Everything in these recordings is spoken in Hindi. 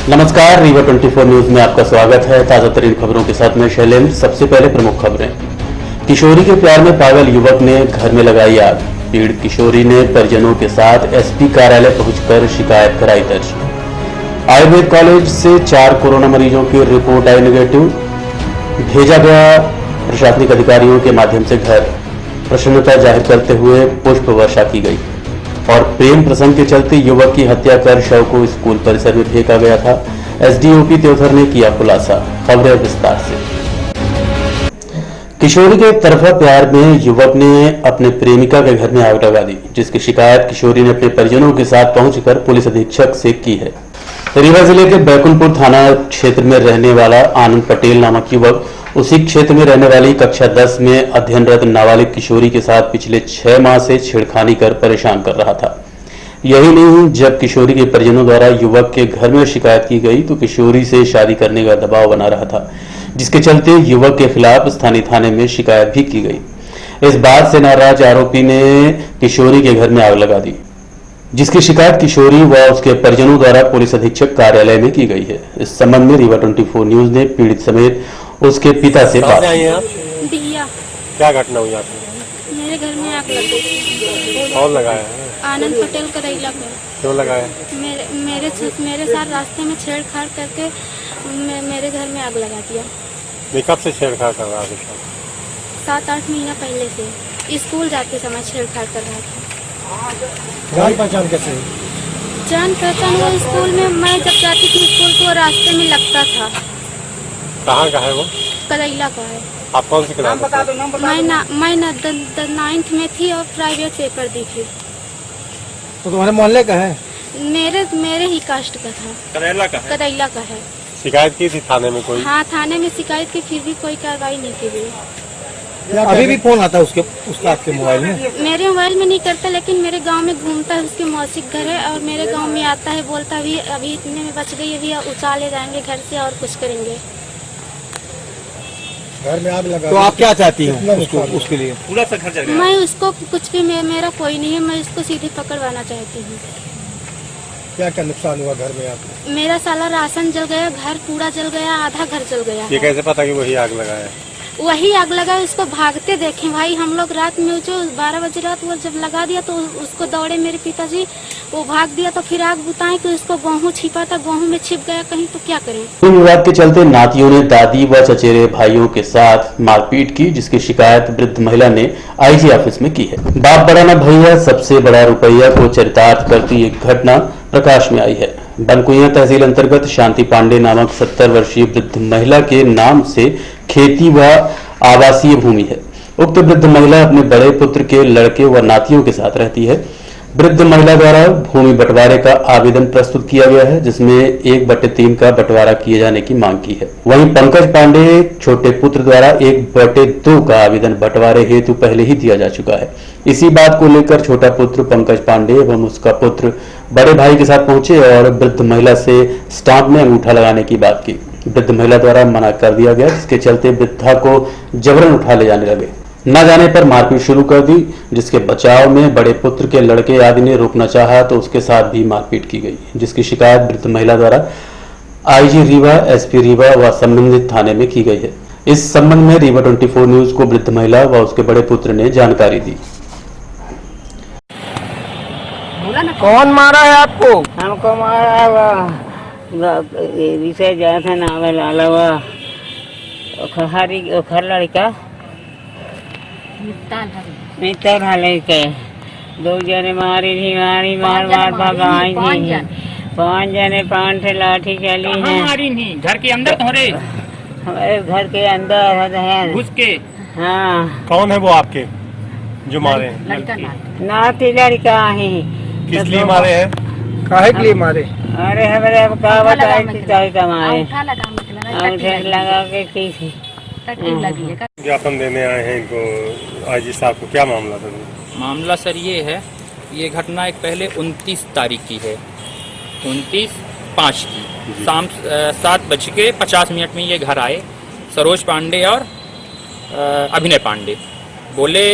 नमस्कार, रीवा 24 न्यूज में आपका स्वागत है। ताजा तरीन खबरों के साथ मैं शैलेंद्र। सबसे पहले प्रमुख खबरें। किशोरी के प्यार में पागल युवक ने घर में लगाई आग। पीड़ित किशोरी ने परिजनों के साथ एसपी कार्यालय पहुंचकर शिकायत कराई दर्ज। आयुर्वेद कॉलेज से 4 कोरोना मरीजों की रिपोर्ट आई नेगेटिव। भेजा गया प्रशासनिक अधिकारियों के माध्यम से घर। प्रसन्नता जाहिर करते हुए पुष्प वर्षा की गई। और प्रेम प्रसंग के चलते युवक की हत्या कर शव को स्कूल परिसर में फेंका गया था। एसडीओपी त्योथर ने किया खुलासा। खबरें विस्तार से। किशोरी के तरफा प्यार में युवक ने अपने प्रेमिका के घर में आग लगा दी, जिसकी शिकायत किशोरी ने अपने परिजनों के साथ पहुंचकर पुलिस अधीक्षक से की है। रीवा जिले के बैकुंठपुर थाना क्षेत्र में रहने वाला आनंद पटेल नामक युवक उसी क्षेत्र में रहने वाली कक्षा 10 में अध्ययनरत नाबालिग किशोरी के साथ पिछले 6 माह से छेड़खानी कर परेशान कर रहा था। यही नहीं, जब किशोरी के परिजनों द्वारा युवक के घर में शिकायत की गई तो किशोरी से शादी करने का दबाव बना रहा था, जिसके चलते युवक के खिलाफ स्थानीय थाने में शिकायत भी की गई। इस बात से नाराज आरोपी ने किशोरी के घर में आग लगा दी, जिसकी शिकायत किशोरी व उसके परिजनों द्वारा पुलिस अधीक्षक कार्यालय में की गई है। इस संबंध में रीवा 24 न्यूज ने पीड़ित समेत उसके पिता से बात की। क्या घटना हुई आपको? मेरे घर में आग लग गई। कौन लगाया है? आनंद पटेल करैला में। क्यों लगाया? मेरे साथ रास्ते में छेड़छाड़ करके मेरे घर में आग लगा दिया। ये कब से छेड़छाड़ कर रहा है? 7-8 महीना पहले से स्कूल जाते समय छेड़छाड़ कर रहा था। जान पहचान कैसे? जान पहचान वो स्कूल में मैं जब जाती थी स्कूल तो रास्ते में लगता था। कहाँ का है वो? करैला का है। आप कौन सी क्लास में? मैं 9th में थी और प्राइवेट पेपर दी थी। तो तुम्हारे मोहल्ले का है? मेरे ही कास्ट का था। करैला का है? करैला का है। शिकायत की थी थाने में कोई? हाँ, थाने में शिकायत की, फिर भी कोई कार्रवाई नहीं की गई। अभी भी फोन आता है उसका आपके मोबाइल में? मेरे मोबाइल में नहीं करता, लेकिन मेरे गांव में घूमता है। उसके मौसिक घर है और मेरे गांव में आता है, बोलता भी अभी इतने में बच गई, अभी उछाले जाएंगे घर से और कुछ करेंगे। घर में आग लगा। तो आप क्या चाहती हैं उसके लिए? पूरा सा घर जल गया। मैं उसको कुछ भी मेरा कोई नहीं है, मैं उसको सीधे पकड़वाना चाहती हूँ। क्या क्या नुकसान हुआ घर में आपको? मेरा साला राशन जल गया, घर पूरा जल गया, आधा घर जल गया। ये कैसे पता कि वही आग लगाया है? वही आग लगा, उसको भागते देखे भाई हम लोग। रात में जो 12 बजे रात वो जब लगा दिया तो उसको दौड़े मेरे पिताजी, वो भाग दिया तो फिर आग बुताए कि उसको गेहूँ छिपा था, गेहूँ में छिप गया कहीं, तो क्या करें। विवाद के चलते नातियों ने दादी व चचेरे भाइयों के साथ मारपीट की, जिसकी शिकायत वृद्ध महिला ने आईजी ऑफिस में की है। बाप बड़ा न भैया सबसे बड़ा रुपया को चरितार्थ करती एक घटना प्रकाश में आई है। बनकुइया तहसील अंतर्गत शांति पांडे नामक 70 वर्षीय वृद्ध महिला के नाम से खेती व आवासीय भूमि है। उक्त वृद्ध महिला अपने बड़े पुत्र के लड़के व नातियों के साथ रहती है। वृद्ध महिला द्वारा भूमि बंटवारे का आवेदन प्रस्तुत किया गया है, जिसमें 1/3 का बंटवारा किए जाने की मांग की है। वहीं पंकज पांडे छोटे पुत्र द्वारा 1/2 का आवेदन बंटवारे हेतु पहले ही दिया जा चुका है। इसी बात को लेकर छोटा पुत्र पंकज पांडे एवं उसका पुत्र बड़े भाई के साथ पहुंचे और वृद्ध महिला से स्टाम्प में अंगूठा लगाने की बात की। वृद्ध महिला द्वारा मना कर दिया गया, जिसके चलते वृद्धा को जबरन उठा ले जाने लगे। न जाने पर मारपीट शुरू कर दी, जिसके बचाव में बड़े पुत्र के लड़के आदि ने रोकना चाहा तो उसके साथ भी मारपीट की गई, जिसकी शिकायत वृद्ध महिला द्वारा आईजी रीवा, एसपी रीवा व संबंधित थाने में की गई है। इस संबंध में रीवा 24 न्यूज को वृद्ध महिला व उसके बड़े पुत्र ने जानकारी दी। कौन मारा है आपको? हमको मारा विषय जाए थे नावे लालवा खर लड़का मित्तर हाले के 2 जने मारी थी, मार भगाई थी। 5 जने 5 से लाठी चली है। मारी नहीं, घर के अंदर थोड़े? हमारे घर के अंदर है घुस के। हाँ। कौन है वो आपके जो मारे? नाती लड़का ही। किस लिए मारे हैं? काहे के लिए मारे? अरे हमारे अब का बताए चाहे कमाए अंगूठे लगा के की ज्ञापन देने आए हैं इनको आईजी साहब को। क्या मामला था? मामला सर ये है, ये घटना एक पहले 29 तारीख की है, 29/5 की शाम 7:50 में ये घर आए। सरोज पांडे और अभिनय पांडे बोले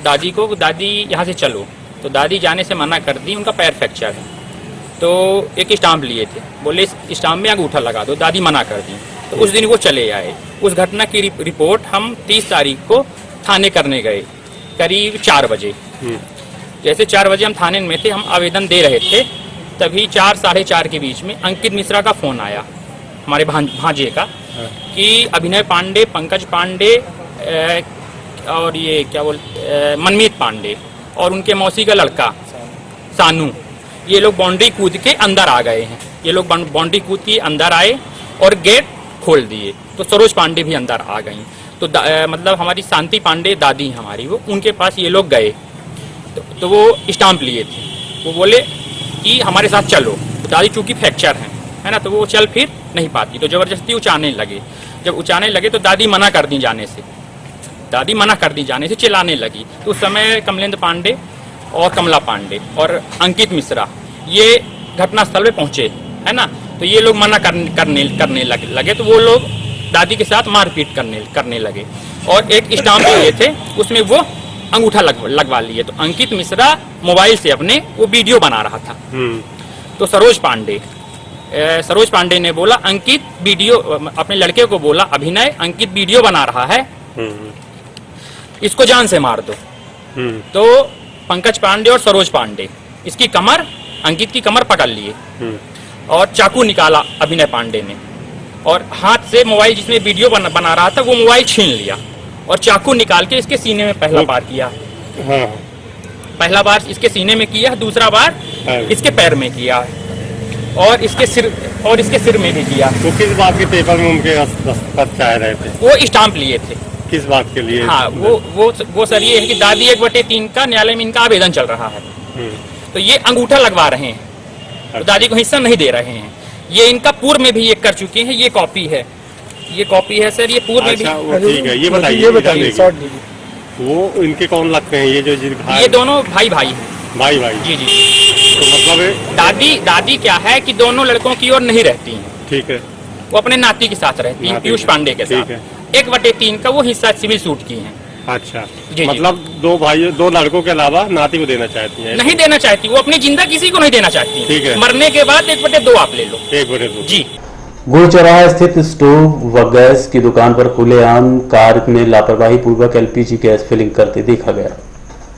दादी को, दादी यहाँ से चलो, तो दादी जाने से मना कर दी, उनका पैर फ्रैक्चर है। तो एक स्टाम्प लिए थे, बोले इस स्टाम्प में अंगूठा लगा दो, दादी मना कर दी। तो उस दिन वो चले आए। उस घटना की रिपोर्ट हम 30 तारीख को थाने करने गए करीब 4 बजे। जैसे 4 बजे हम थाने में थे, हम आवेदन दे रहे थे, तभी 4 साढ़े 4 के बीच में अंकित मिश्रा का फ़ोन आया हमारे भांजे का कि अभिनय पांडे, पंकज पांडे और ये क्या मनमीत पांडे और उनके मौसी का लड़का सानू, ये लोग बाउंड्री कूद के अंदर आ गए हैं। ये लोग बाउंड्री कूद के अंदर आए और गेट खोल दिए, तो सरोज पांडे भी अंदर आ गई। तो मतलब हमारी शांति पांडे दादी हमारी, वो उनके पास ये लोग गए। तो वो स्टाम्प लिए थे, वो बोले कि हमारे साथ चलो। तो दादी चूँकि फ्रैक्चर है ना, तो वो चल फिर नहीं पाती, तो ज़बरदस्ती उचाने लगे। जब उचाने लगे तो दादी मना कर दी जाने से, चिल्लाने लगी। तो उस समय कमलेंद्र पांडे और कमला पांडे और अंकित मिश्रा ये घटनास्थल पे पहुंचे, है ना। तो ये लोग मना करने लगे, तो वो लोग दादी के साथ मारपीट करने लगे और एक स्टाम्प लिए थे, उसमें वो अंगूठा लगवा लिए। तो अंकित मिश्रा मोबाइल से अपने वो वीडियो बना रहा था। तो सरोज पांडे ने बोला अंकित वीडियो, अपने लड़के को बोला अभिनय अंकित वीडियो बना रहा है, इसको जान से मार दो। तो पंकज पांडे और सरोज पांडे इसकी कमर, अंकित की कमर पकड़ लिए और चाकू निकाला अभिनय पांडे ने, और हाथ से मोबाइल जिसमें वीडियो बना रहा था वो मोबाइल छीन लिया और चाकू निकाल के इसके सीने में पहला बार किया। पहला बार इसके सीने में किया, दूसरा बार इसके पैर में किया और इसके सिर में भी किया। वो किस बात के पेपर में उनके दस्तखत चाह रहे थे? वो स्टाम्प लिए थे। किस बात के लिए? हाँ, वो सर ये है कि दादी 1/3 का न्यायालय में इनका आवेदन चल रहा है, तो ये अंगूठा लगवा रहे हैं, तो दादी को हिस्सा नहीं दे रहे हैं। ये इनका पूर्व में भी ये कर चुके हैं, ये कॉपी है सर, ये पूर्व में भी। ठीक है, ये बताइए वो इनके कौन लगते हैं? ये जो ये दोनों भाई हैं। भाई जी। तो मतलब दादी क्या है कि दोनों लड़कों की ओर नहीं रहती हैं। ठीक है, वो अपने नाती के साथ रहती हैं, पीयूष पांडे के साथ। 1/3 का वो हिस्सा सिविल सूट की हैं। अच्छा, मतलब दो लड़कों के अलावा नाती को देना चाहती हैं? नहीं देना चाहती, वो अपनी जिंदा किसी को नहीं देना चाहती। ठीक है, मरने के बाद 1/2 आप ले लो। 1/2 जी। गुड़ चौराहा स्थित स्टोव व गैस की दुकान पर खुलेआम कार में लापरवाही पूर्वक एलपीजी गैस फिलिंग करते देखा गया।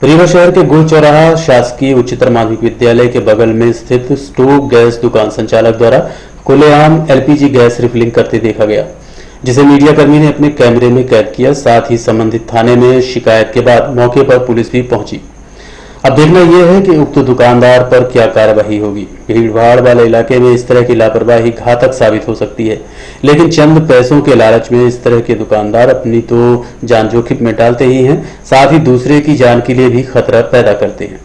रीवा शहर के गुड़ चौराहा शासकीय उच्चतर माध्यमिक विद्यालय के बगल में स्थित स्टोव गैस दुकान संचालक द्वारा खुलेआम एलपीजी गैस रिफिलिंग करते देखा गया, जिसे मीडिया कर्मी ने अपने कैमरे में कैद किया। साथ ही संबंधित थाने में शिकायत के बाद मौके पर पुलिस भी पहुंची। अब देखना यह है कि उक्त दुकानदार पर क्या कार्रवाई होगी। भीड़ भाड़ वाले इलाके में इस तरह की लापरवाही घातक साबित हो सकती है, लेकिन चंद पैसों के लालच में इस तरह के दुकानदार अपनी तो जान जोखिम में डालते ही हैं, साथ ही दूसरे की जान के लिए भी खतरा पैदा करते हैं।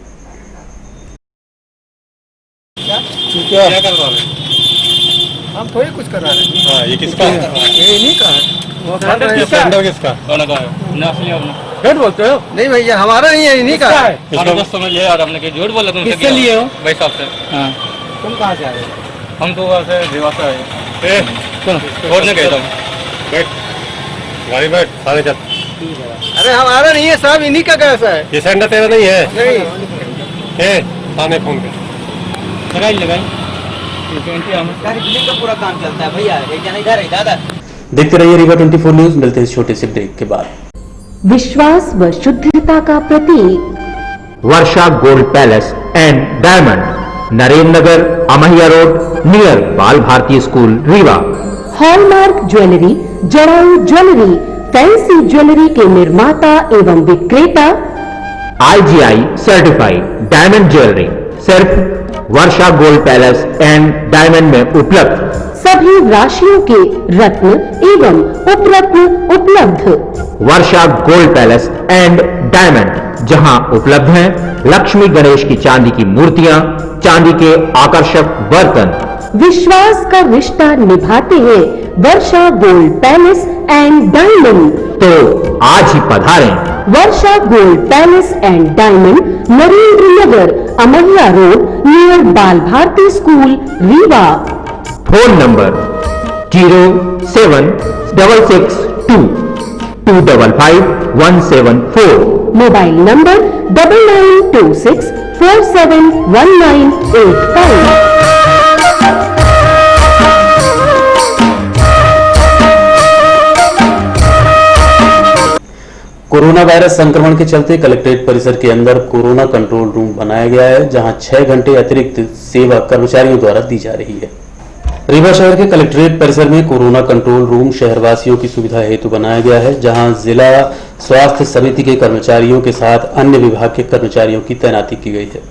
क्या कर रहा है? हम थोड़ी कुछ करा रहे हैं। हाँ, ये किसका है? ये नहीं का है। किसका? झूठ बोलते हो? नहीं भैया, हमारा नहीं है, इन्हीं का है। समझ लिया यार, हमने झूठ बोला तुमसे। किससे लिए हो? भाई साहब से। हाँ। तुम कहाँ से आए हो? हम तो वहाँ से रीवा से आए। छोड़ने गए थे। बैठ, गाड़ी बैठ, थाने चल। अरे हमारा नहीं है साहब, इन्हीं का कैसा है? ये सेंटर तेरा नहीं है? नहीं। थाने फोन कर। लगाई का पूरा काम चलता है भैया। इधर है दादा। देखते रहिए रीवा 24 न्यूज। मिलते हैं इस छोटे से ब्रेक के बाद। विश्वास व शुद्धता का प्रतीक Varsha gold palace and diamond, Narendra Nagar, Amhiya road, near Bal Bharati school, Rewa. Hallmark jewellery, जड़ाऊ ज्वेलरी, फैंसी ज्वेलरी के निर्माता एवं विक्रेता, IGI सर्टिफाइड डायमंड ज्वेलरी सिर्फ Varsha gold palace and diamond में उपलब्ध। सभी राशियों के रत्न एवं उपरत्न उपलब्ध। Varsha gold palace and diamond, जहां उपलब्ध हैं लक्ष्मी गणेश की चांदी की मूर्तियां, चांदी के आकर्षक बर्तन। विश्वास का रिश्ता निभाते हैं Varsha gold palace and diamond. तो आज ही पधारें। Varsha gold palace and diamond, Narendra Nagar, Amhiya road, near Bal Bharati school, Rewa. Phone number 07662255174। Mobile number 9926471985। Corona virus संक्रमण के चलते कलेक्ट्रेट परिसर के अंदर कोरोना कंट्रोल रूम बनाया गया है, जहां 6 घंटे अतिरिक्त सेवा कर्मचारियों द्वारा दी जा रही है। रीवा शहर के कलेक्ट्रेट परिसर में कोरोना कंट्रोल रूम शहरवासियों की सुविधा हेतु बनाया गया है, जहां जिला स्वास्थ्य समिति के कर्मचारियों के साथ अन्य विभाग के कर्मचारियों की तैनाती की गई है।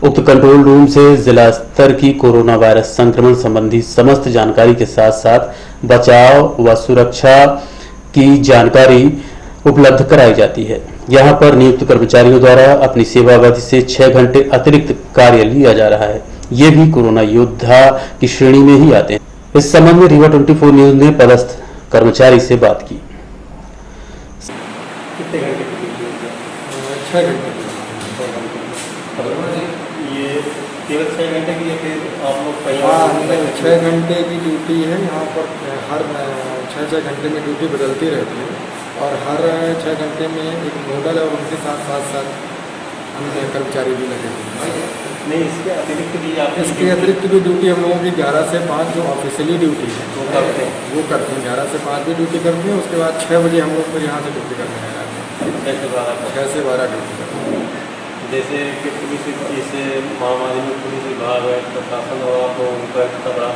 उक्त कंट्रोल रूम से जिला स्तर की कोरोना वायरस संक्रमण संबंधी समस्त जानकारी के साथ साथ बचाव व सुरक्षा की जानकारी उपलब्ध कराई जाती है। यहां पर नियुक्त कर्मचारियों द्वारा अपनी सेवा अवधि से 6 घंटे अतिरिक्त कार्य लिया जा रहा है। ये भी कोरोना योद्धा की श्रेणी में ही आते हैं। इस संबंध में रीवा 24 न्यूज ने पदस्थ कर्मचारी से बात की। कितने घंटे की ड्यूटी होती है? 6 घंटे। ये केवल 6 घंटे की है, फिर आप लोग पहले 6 घंटे की ड्यूटी है। यहाँ पर हर 6-6 घंटे में ड्यूटी बदलती रहती है और हर 6 घंटे में एक नोडल और उनके साथ अन्य कर्मचारी भी लगे हुए हैं। नहीं, इसके अतिरिक्त भी ड्यूटी हम लोगों की 11 से 5 जो ऑफिशियली ड्यूटी है वो करते हैं 11 से 5 भी ड्यूटी करते हैं। उसके बाद 6 बजे हम लोग फिर यहाँ से ड्यूटी करने आ जाते हैं। 6 से 12 ड्यूटी करते हैं। जैसे कि पुलिस, जैसे महामारी में पुलिस विभाग है, प्रशासन और तो उनका इतना बड़ा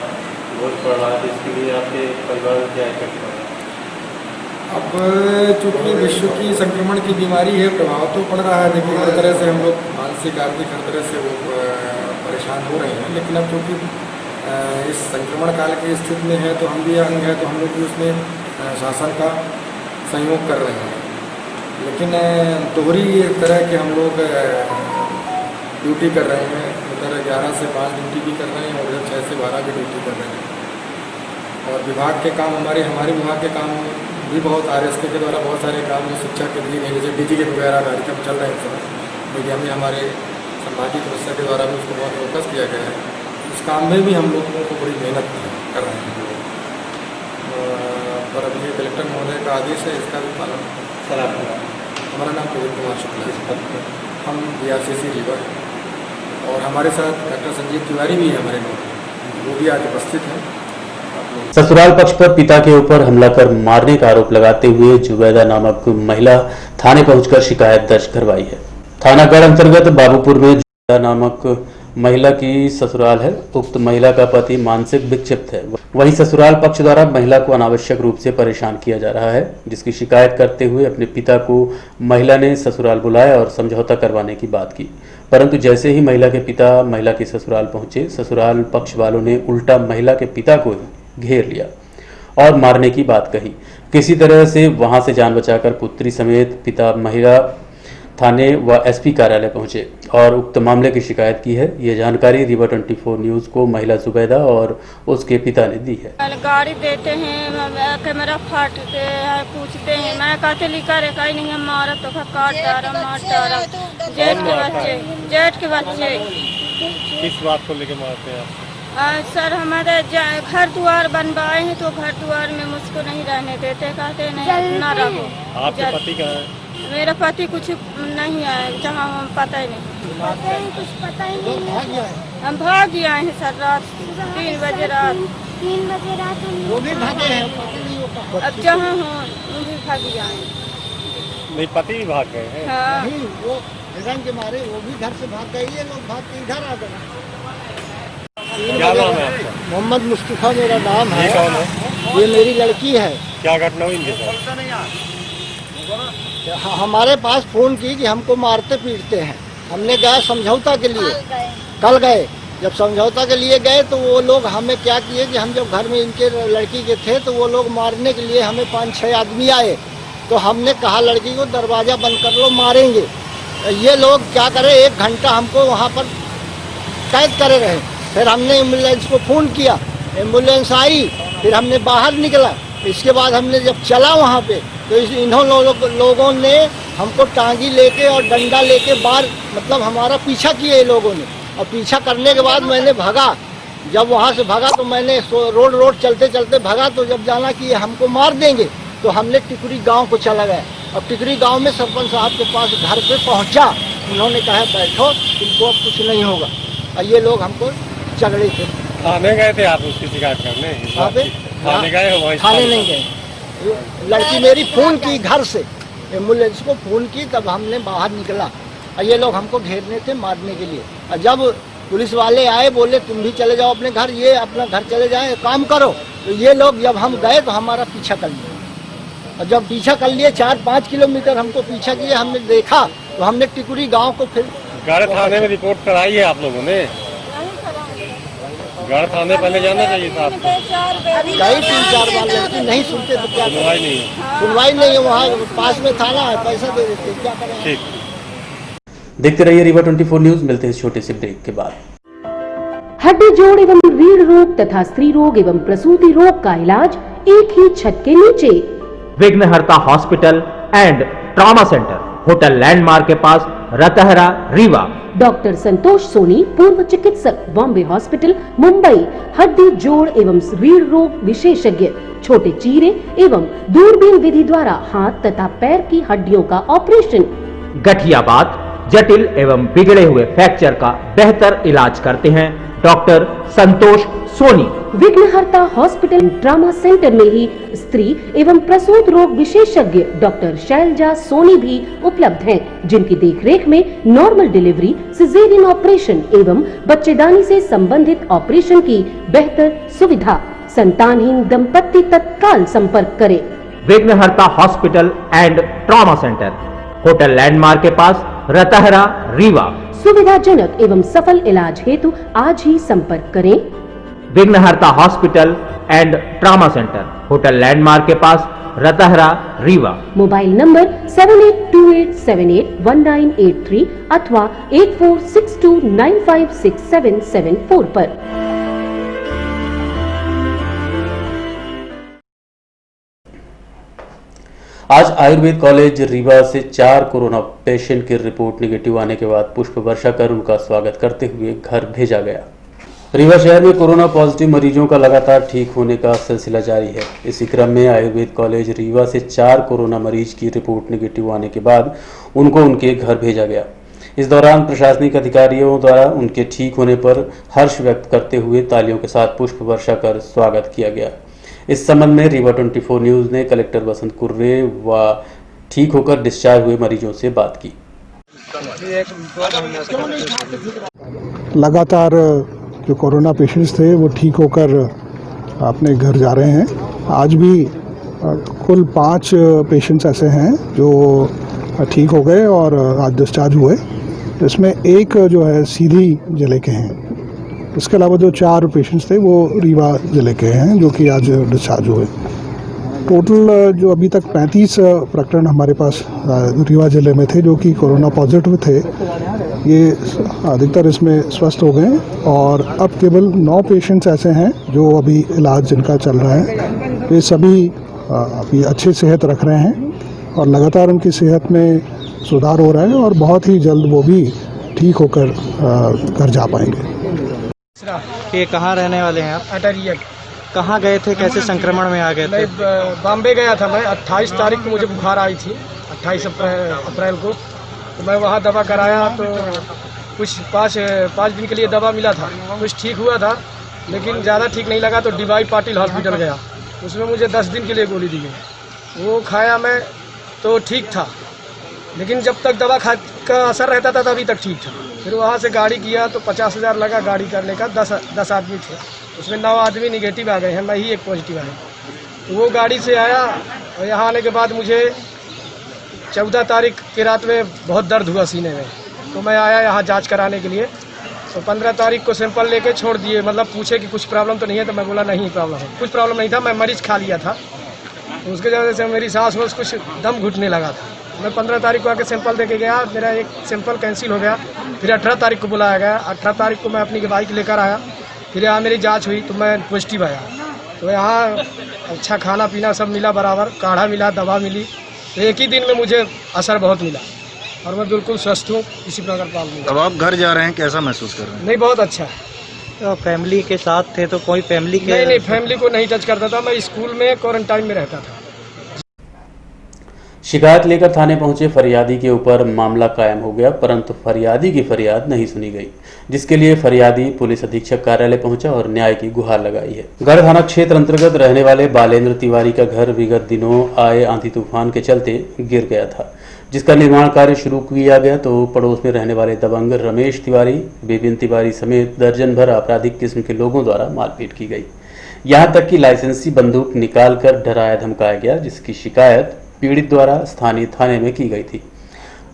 बोझ पड़ रहा है, इसके लिए आपके परिवार में क्या इफेक्ट पड़ रहा है? अब चूँकि विश्व की संक्रमण की बीमारी है, प्रभाव तो पड़ रहा है। देखिए हर तरह से हम लोग मानसिक आर्थिक हर तरह से वो परेशान हो रहे हैं। लेकिन अब चूँकि इस संक्रमण काल की स्थिति में है तो हम भी अंग है, तो हम लोग भी उसमें शासन का सहयोग कर रहे हैं। लेकिन दोहरी एक तरह के हम लोग ड्यूटी कर रहे हैं। उधर 11 से 5 ड्यूटी भी कर रहे हैं और इधर 6 से 12 भी ड्यूटी कर रहे हैं। और विभाग के काम हमारे विभाग के काम भी बहुत RSK के द्वारा बहुत सारे काम जो शिक्षा के दिए गए, जैसे DG के वगैरह कार्यक्रम चल रहे हैं इस समय मीडिया में, हमारे संभागीय सदस्य के द्वारा भी उसको बहुत फोकस किया गया है। उस काम में भी हम लोगों को बड़ी मेहनत कर रहे हैं पर अभी कलेक्टर महोदय का आदेश है, इसका भी पालन। सर आपका? हमारा नाम प्रवीण कुमार शुक्ला है। हम BRCC रीवा हैं और हमारे साथ डॉक्टर संजीव तिवारी भी है हमारे लोग, वो भी आज उपस्थित हैं। ससुराल पक्ष पर पिता के ऊपर हमला कर मारने का आरोप लगाते हुए जुबैदा नामक महिला थाने पहुंचकर शिकायत दर्ज करवाई है। थानागढ़ अंतर्गत बाबूपुर में जुबैदा नामक महिला की ससुराल है। उक्त महिला का पति मानसिक विक्षिप्त है। वहीं ससुराल पक्ष द्वारा महिला को अनावश्यक रूप से परेशान किया जा रहा है, जिसकी शिकायत करते हुए अपने पिता को महिला ने ससुराल बुलाया और समझौता करवाने की बात की। परंतु जैसे ही महिला के पिता महिला के ससुराल पहुंचे, ससुराल पक्ष वालों ने उल्टा महिला के पिता को घेर लिया और मारने की बात कही। किसी तरह से वहां से जान बचाकर पुत्री समेत पिता महिला थाने व SP कार्यालय पहुंचे और उक्त मामले की शिकायत की है। ये जानकारी रीवा 24 न्यूज को महिला जुबैदा और उसके पिता ने दी है। गाड़ी देते हैं, कैमरा फाटते हैं, पूछते हैं, मैं कहते लिखा रेखा नहीं है, मारा तो काट डारा मार डारा। जेठ के बच्चे किस बात को लेके मारते हैं आप? सर हमारे घर द्वार बनवाए हैं तो घर द्वार में मुझको नहीं रहने देते, कहते नहीं ना रहो। आपके पति कहाँ है? मेरा पति कुछ नहीं है, जहाँ हम पता ही नहीं, कुछ पता ही नहीं। हम भाग गए हैं सर रात 3 बजे रात वो भी भागे हैं। अब जहाँ हो वो भी भाग गए हैं। नहीं, पति भी भाग गए हैं? हाँ, वो के मारे वो भी घर से भाग गए, ये लोग भाग के इधर आ गए। क्या नाम है आपका? मोहम्मद मुस्तफा मेरा नाम है। ये कौन है? ये मेरी लड़की है। क्या घटना हुई इनके साथ? हमारे पास फोन की कि हमको मारते पीटते हैं। हमने गया समझौता के लिए, कल गए। जब समझौता के लिए गए तो वो लोग हमें क्या किए कि हम जब घर में इनके लड़की के थे तो वो लोग मारने के लिए हमें 5-6 आदमी आए। तो हमने कहा लड़की को दरवाज़ा बंद कर लो, मारेंगे। ये लोग क्या करें, 1 घंटा हमको वहाँ पर कैद करे रहे। फिर हमने एम्बुलेंस को फ़ोन किया, एम्बुलेंस आई, फिर हमने बाहर निकला। इसके बाद हमने जब चला वहाँ पे तो इन्होंने लोगों ने हमको टांगी लेके और डंडा लेके बाहर, मतलब हमारा पीछा किया ये लोगों ने। और पीछा करने के बाद मैंने भागा। जब वहाँ से भागा तो मैंने रोड चलते चलते भागा। तो जब जाना कि हमको मार देंगे तो हमने टिकरी गाँव को चला गया। अब टिकरी गाँव में सरपंच साहब के पास घर पे पहुँचा। उन्होंने कहा बैठो, तुमको अब कुछ नहीं होगा। और ये लोग हमको झगड़े थे। थाने गए थे आप उसकी शिकायत करने? थाने गए हो? थाने नहीं गए। लड़की मेरी फोन की घर से, एम्बुलेंस को फ़ोन की, तब हमने बाहर निकला और ये लोग हमको घेरने थे मारने के लिए। और जब पुलिस वाले आए, बोले तुम भी चले जाओ अपने घर, ये अपना घर चले जाए, काम करो। तो ये लोग जब हम गए तो हमारा पीछा कर लिया, और जब पीछा कर लिए 4-5 किलोमीटर हमको पीछा किए, हमने देखा तो हमने टिकुरी गांव को फिर गढ़ थाने में रिपोर्ट कराई है आप लोगों ने? गढ़ थाने पहले जाना चाहिए था आपको। गई 3-4 बार, लेकिन नहीं सुनते तो क्या सुनवाई नहीं सुनवाई नहीं है। वहाँ पास में थाना है, पैसा दे देते, क्या करें। ठीक। देखते रहिए रीवा 24 न्यूज। मिलते हैं इस छोटे से ब्रेक के बाद। हड्डी जोड़ एवं रीढ़ रोग तथा स्त्री रोग एवं प्रसूति रोग का इलाज एक ही छत के नीचे। विघ्नहर्ता hospital and trauma centre, hotel landmark के पास, रतहरा, रीवा। डॉक्टर संतोष सोनी, पूर्व चिकित्सक, बॉम्बे हॉस्पिटल, मुंबई। हड्डी जोड़ एवं रीढ़ रोग विशेषज्ञ, छोटे चीरे एवं दूरबीन विधि द्वारा हाथ तथा पैर की हड्डियों का ऑपरेशन। गठियाबात, जटिल एवं बिगड़े हुए फ्रैक्चर का बेहतर इलाज करते हैं डॉक्टर संतोष सोनी। विघ्नहर्ता हॉस्पिटल ट्रॉमा सेंटर में ही स्त्री एवं प्रसूत रोग विशेषज्ञ डॉक्टर शैलजा सोनी भी उपलब्ध हैं, जिनकी देखरेख में नॉर्मल डिलीवरी, सिजेरियन ऑपरेशन एवं बच्चेदानी से संबंधित ऑपरेशन की बेहतर सुविधा। संतानहीन दंपत्ति तत्काल संपर्क करें। विघ्नहर्ता hospital and trauma centre, hotel landmark के पास, रतहरा, रीवा। सुविधाजनक एवं सफल इलाज हेतु आज ही संपर्क करें। विघ्नहर्ता hospital and trauma centre, hotel landmark के पास, रतहरा, रीवा। मोबाइल नंबर 7828781983 अथवा 8462956774 पर। आज आयुर्वेद कॉलेज रीवा से 4 कोरोना पेशेंट की रिपोर्ट नेगेटिव आने के बाद पुष्प वर्षा कर उनका स्वागत करते हुए घर भेजा गया। रीवा शहर में कोरोना पॉजिटिव मरीजों का लगातार ठीक होने का सिलसिला जारी है। इसी क्रम में आयुर्वेद कॉलेज रीवा से 4 कोरोना मरीज की रिपोर्ट नेगेटिव आने के बाद उनको उनके घर भेजा गया। इस दौरान प्रशासनिक अधिकारियों द्वारा उनके ठीक होने पर हर्ष व्यक्त करते हुए तालियों के साथ पुष्प वर्षा कर स्वागत किया गया। इस संबंध में रीवा 24 न्यूज ने कलेक्टर बसंत कुर्रे व ठीक होकर डिस्चार्ज हुए मरीजों से बात की। लगातार जो कोरोना पेशेंट्स थे वो ठीक होकर अपने घर जा रहे हैं। आज भी कुल 5 पेशेंट्स ऐसे हैं जो ठीक हो गए और आज डिस्चार्ज हुए। इसमें एक जो है सीधी जिले के हैं। इसके अलावा जो 4 पेशेंट्स थे वो रीवा ज़िले के हैं जो कि आज डिस्चार्ज हुए। टोटल जो अभी तक 35 प्रकरण हमारे पास रीवा ज़िले में थे जो कि कोरोना पॉजिटिव थे, ये अधिकतर इसमें स्वस्थ हो गए और अब केवल 9 पेशेंट्स ऐसे हैं जो अभी इलाज जिनका चल रहा है। ये सभी अभी अच्छी सेहत रख रहे हैं और लगातार उनकी सेहत में सुधार हो रहा है और बहुत ही जल्द वो भी ठीक होकर घर जा पाएंगे। कि कहाँ रहने वाले हैं आप? अटरिया। कहाँ गए थे, कैसे संक्रमण में आ गए थे? मैं बॉम्बे गया था। मैं 28 तारीख को मुझे बुखार आई थी, 28 अप्रैल को। तो मैं वहाँ दवा कराया तो कुछ 5 दिन के लिए दवा मिला था, कुछ ठीक हुआ था, लेकिन ज़्यादा ठीक नहीं लगा तो डीवाई पाटिल हॉस्पिटल गया। उसमें मुझे 10 दिन के लिए गोली दी गई। वो खाया मैं तो ठीक था, लेकिन जब तक दवा का असर रहता था तभी तक ठीक था। फिर वहाँ से गाड़ी किया तो 50,000 लगा गाड़ी करने का। 10 आदमी थे, उसमें 9 आदमी निगेटिव आ गए हैं, मैं ही एक पॉजिटिव आया। तो वो गाड़ी से आया और यहाँ आने के बाद मुझे 14 तारीख की रात में बहुत दर्द हुआ सीने में, तो मैं आया यहाँ जांच कराने के लिए। तो 15 तारीख को सैंपल लेके छोड़ दिए, मतलब पूछे कि कुछ प्रॉब्लम तो नहीं है, तो मैं बोला नहीं प्रॉब्लम है, कुछ प्रॉब्लम नहीं था, मैं मरीज खा लिया था। तो उसके वजह से मेरी सांस वास कुछ दम घुटने लगा था। मैं 15 तारीख को आके सैंपल दे के गया, मेरा एक सैंपल कैंसिल हो गया। फिर 18 तारीख को बुलाया गया। 18 तारीख को मैं अपनी बाइक लेकर आया, फिर यहाँ मेरी जांच हुई तो मैं पॉजिटिव आया। तो यहाँ अच्छा खाना पीना सब मिला बराबर, काढ़ा मिला, दवा मिली। तो एक ही दिन में मुझे असर बहुत मिला और मैं बिल्कुल स्वस्थ हूँ, किसी प्रकार प्रॉब्लम। अब आप घर जा रहे हैं, कैसा महसूस कर रहे हैं? नहीं, बहुत अच्छा है। तो फैमिली के साथ थे तो कोई फैमिली के? नहीं, फैमिली को नहीं टच करता था, मैं स्कूल में क्वारंटाइन में रहता था। शिकायत लेकर थाने पहुंचे फरियादी के ऊपर मामला कायम हो गया, परंतु फरियादी की फरियाद नहीं सुनी गई, जिसके लिए फरियादी पुलिस अधीक्षक कार्यालय पहुंचा और न्याय की गुहार लगाई है। गढ़ थाना क्षेत्र अंतर्गत रहने वाले बालेंद्र तिवारी का घर विगत दिनों आए आंधी तूफान के चलते गिर गया था, जिसका निर्माण कार्य शुरू किया गया तो पड़ोस में रहने वाले दबंग रमेश तिवारी, विपिन तिवारी समेत दर्जन भर आपराधिक किस्म के लोगों द्वारा मारपीट की गई। यहाँ तक कि लाइसेंसी बंदूक निकालकर डराया धमकाया गया, जिसकी शिकायत पीड़ित द्वारा स्थानीय थाने में की गई थी,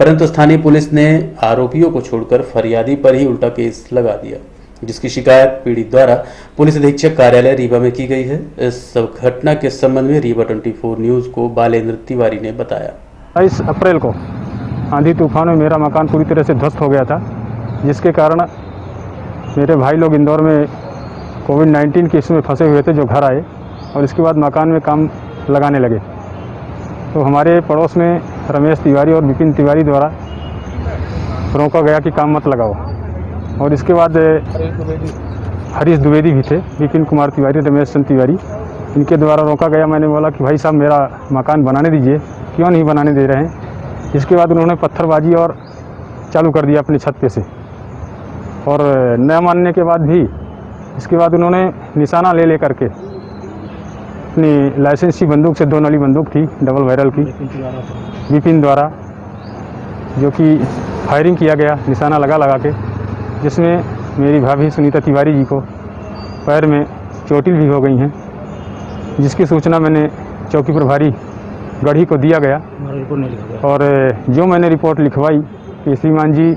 परंतु स्थानीय पुलिस ने आरोपियों को छोड़कर फरियादी पर ही उल्टा केस लगा दिया, जिसकी शिकायत पीड़ित द्वारा पुलिस अधीक्षक कार्यालय रीवा में की गई है। इस सब घटना के संबंध में रीवा 24 न्यूज को बालेंद्र तिवारी ने बताया। 22 अप्रैल को आंधी तूफान में मेरा मकान पूरी तरह से ध्वस्त हो गया था, जिसके कारण मेरे भाई लोग इंदौर में कोविड-19 के इसमें फंसे हुए थे, जो घर आए और इसके बाद मकान में काम लगाने लगे। तो हमारे पड़ोस में रमेश तिवारी और विपिन तिवारी द्वारा रोका गया कि काम मत लगाओ, और इसके बाद हरीश द्विवेदी भी थे, विपिन कुमार तिवारी, रमेश चंद्र तिवारी, इनके द्वारा रोका गया। मैंने बोला कि भाई साहब मेरा मकान बनाने दीजिए, क्यों नहीं बनाने दे रहे हैं। इसके बाद उन्होंने पत्थरबाजी और चालू कर दिया अपनी छत पे से, और न मानने के बाद भी इसके बाद उन्होंने निशाना ले करके अपनी लाइसेंसी बंदूक से 2 नली बंदूक थी डबल बैरल की विपिन द्वारा, जो कि फायरिंग किया गया निशाना लगा के, जिसमें मेरी भाभी सुनीता तिवारी जी को पैर में चोटिल भी हो गई हैं, जिसकी सूचना मैंने चौकी प्रभारी गढ़ी को दिया गया। और जो मैंने रिपोर्ट लिखवाई कि श्रीमान जी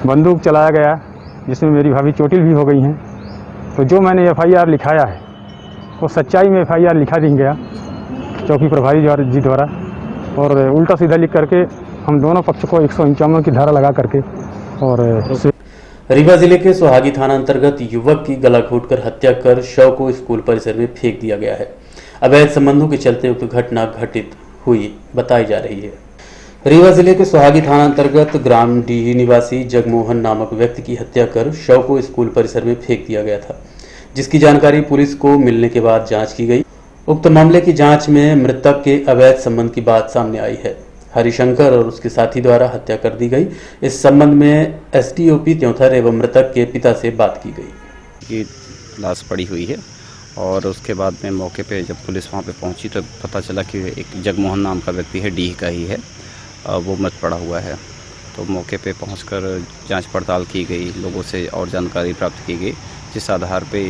बंदूक चलाया गया, जिसमें मेरी भाभी चोटिल भी हो गई हैं, तो जो मैंने FIR लिखाया है वो सच्चाई में FIR लिखा नहीं गया चौकी प्रभारी जी द्वारा, और उल्टा सीधा लिख करके हम दोनों पक्ष को 151 की धारा लगा करके। और रीवा जिले के सोहागी थाना अंतर्गत युवक की गला घोंटकर हत्या कर शव को स्कूल परिसर में फेंक दिया गया है। अवैध संबंधों के चलते उक्त घटना घटित हुई बताई जा रही है। रीवा जिले के सोहागी थाना अंतर्गत ग्राम डीही निवासी जगमोहन नामक व्यक्ति की हत्या कर शव को स्कूल परिसर में फेंक दिया गया था, जिसकी जानकारी पुलिस को मिलने के बाद जांच की गई। उक्त मामले की जांच में मृतक के अवैध संबंध की बात सामने आई है। हरिशंकर और उसके साथी द्वारा हत्या कर दी गई। इस संबंध में SDOP त्योंथर एवं मृतक के पिता से बात की गई। ये लाश पड़ी हुई है, और उसके बाद में मौके पे जब पुलिस वहाँ पे पहुँची तो पता चला कि एक जगमोहन नाम का व्यक्ति है, डीह का ही है, वो मृत पड़ा हुआ है। तो मौके पे पहुंचकर जांच पड़ताल की गई, लोगों से और जानकारी प्राप्त की गई, जिस आधार पे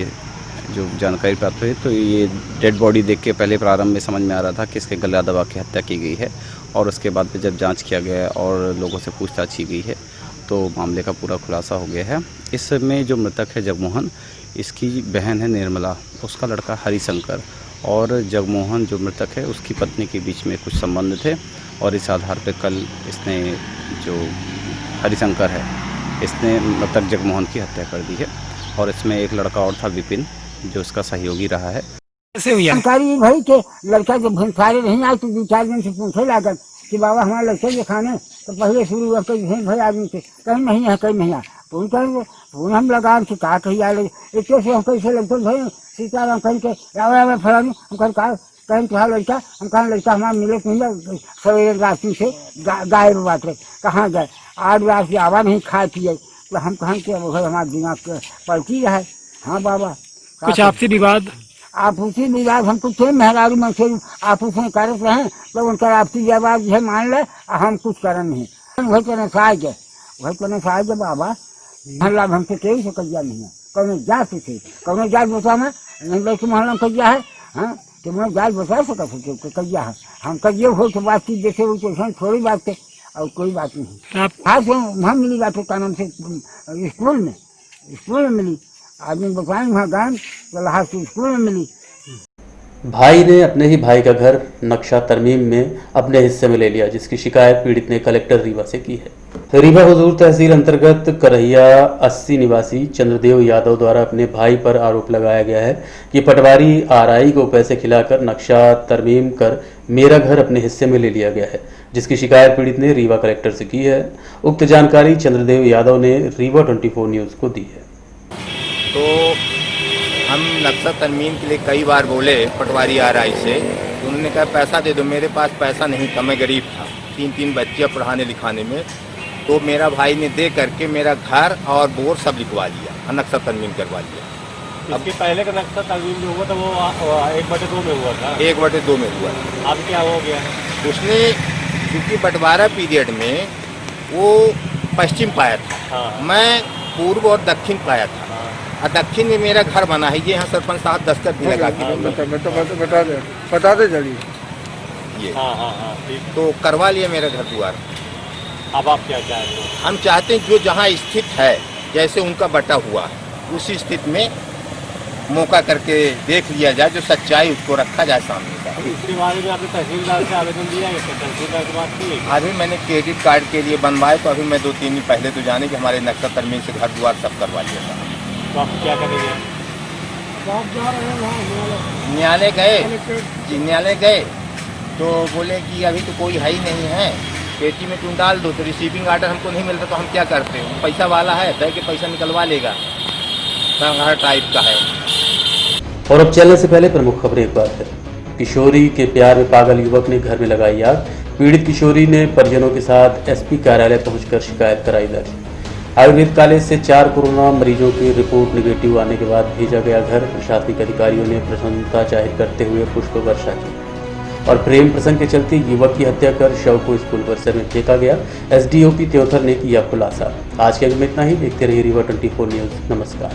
जो जानकारी प्राप्त हुई तो ये डेड बॉडी देख के पहले प्रारंभ में समझ में आ रहा था कि इसके गला दबा के हत्या की गई है, और उसके बाद में जब जांच किया गया और लोगों से पूछताछ की गई है तो मामले का पूरा खुलासा हो गया है। इसमें जो मृतक है जगमोहन, इसकी बहन है निर्मला, उसका लड़का हरिशंकर, और जगमोहन जो मृतक है उसकी पत्नी के बीच में कुछ संबंध थे, और इस आधार पर कल इसने जो हरिशंकर है इसने मृतक जगमोहन की हत्या कर दी है। और इसमें एक लड़का और था विपिन, जो इसका सहयोगी रहा है। जानकारी भाई के लड़का जब भंसारे नहीं आए तो 2-4 दिन से पूछे लागत कि बाबा हमारा लड़का ये खाने, तो पहले शुरू हुआ कहीं भाई आदमी से कहीं नहीं है, कहीं नहीं आ फोन करेंगे, फोन हम लगा के कहा कहीं आ लगे एक से हम कैसे लगते भाई सीताराम कहीं के फलानी हम कहीं कहा लड़का, हम कहा लड़का हमारा मिले नहीं सवेरे रास्ते से गायब बात है, कहाँ गए 8 रात से आवा नहीं खाए पिए, तो हम कहें कि भाई हमारा दिमाग पलटी रहा है। हाँ बाबा कुछ आपसी विवाद हम कुछ मेहरारू मन से आपस में करते रहे, तो उनका आपसी विवाद है मान ले, हम कुछ कर नहीं वही कहना सहाय बाबा लाभ हमसे केही से कजिया नहीं है, कौन जात से कौन जात बचाना नहीं वैसे मोहल्ला में कजिया है। हाँ तो मैं जात बचा सकते कजिया है, हम कजिए हो तो बातचीत जैसे वो थोड़ी बात है और कोई बात नहीं। हाँ तो वहाँ मिली बात का नाम से स्कूल में मिली, आदमी बताएंगे वहाँ गाँव तो लाहौर से स्कूल में मिली। भाई ने अपने ही भाई का घर नक्शा तरमीम में अपने हिस्से में ले लिया, जिसकी शिकायत पीड़ित ने कलेक्टर रीवा से की है। रीवा हुजूर तहसील अंतर्गत करहिया 80 निवासी चंद्रदेव यादव द्वारा अपने भाई पर आरोप लगाया गया है कि पटवारी RI को पैसे खिलाकर नक्शा तरमीम कर मेरा घर अपने हिस्से में ले लिया गया है, जिसकी शिकायत पीड़ित ने रीवा कलेक्टर से की है। उक्त जानकारी चंद्रदेव यादव ने रीवा 24 न्यूज को दी है। तो हम नक्शा तरमीम के लिए कई बार बोले पटवारी RI से, तो उन्होंने कहा पैसा दे दो, मेरे पास पैसा नहीं था, मैं गरीब था, 3 बच्चे पढ़ाने लिखाने में। तो मेरा भाई ने दे करके मेरा घर और बोर सब लिखवा लिया, नक्शा तरमीम करवा लिया। इसके पहले का नक्शा तरमीम जो हुआ था वो 1/2 में हुआ था। 1/2 में हुआ था। अब क्या हो गया? उसने क्योंकि बंटवारा पीरियड में वो पश्चिम पाया था, हाँ। मैं पूर्व और दक्षिण पाया था। और दक्षिण में मेरा घर बना है, ये यहाँ सरपंच साहब दस्तखत भी लगा के बता दे जल्दी ये। हाँ, ठीक। तो करवा लिया मेरा घर द्वार। अब आप क्या चाहते हो? हम चाहते हैं जो जहाँ स्थित है, जैसे उनका बटा हुआ उसी स्थिति में मौका करके देख लिया जाए, जो सच्चाई उसको रखा जाए सामने का। इसके बारे में आपने तहसीलदार से आवेदन दिया है? तहसीलदार से बात की? अभी मैंने क्रेडिट कार्ड के लिए बनवाए, तो अभी मैं 2-3 दिन पहले तो जाने कि हमारे नक्शा तरमीम से घर द्वार सब करवा लिया था। तो आप क्या करेंगे? न्यायालय गए तो बोले कि अभी तो कोई है ही नहीं है, पेटी में तुम डाल दो। तो रिसीविंग आर्डर हमको नहीं मिलता, तो हम क्या करते हैं? पैसा वाला है, दे के पैसा निकलवा लेगा, हर टाइप का है। और अब चलने से पहले प्रमुख खबरें एक बार है। किशोरी के प्यार में पागल युवक ने घर में लगाई आग। पीड़ित किशोरी ने परिजनों के साथ एसपी कार्यालय पहुंचकर शिकायत कराई दर्ज। आयुर्वेद कॉलेज से 4 कोरोना मरीजों की रिपोर्ट निगेटिव आने के बाद भेजा गया घर। प्रशासनिक अधिकारियों ने प्रसन्नता जाहिर करते हुए पुष्प वर्षा की। और प्रेम प्रसंग के चलते युवक की हत्या कर शव को स्कूल परिसर में फेंका गया। एसडीओपी त्योथर ने किया खुलासा। आज के अंक में इतना ही। देखते रहिए रीवा 24 न्यूज। नमस्कार।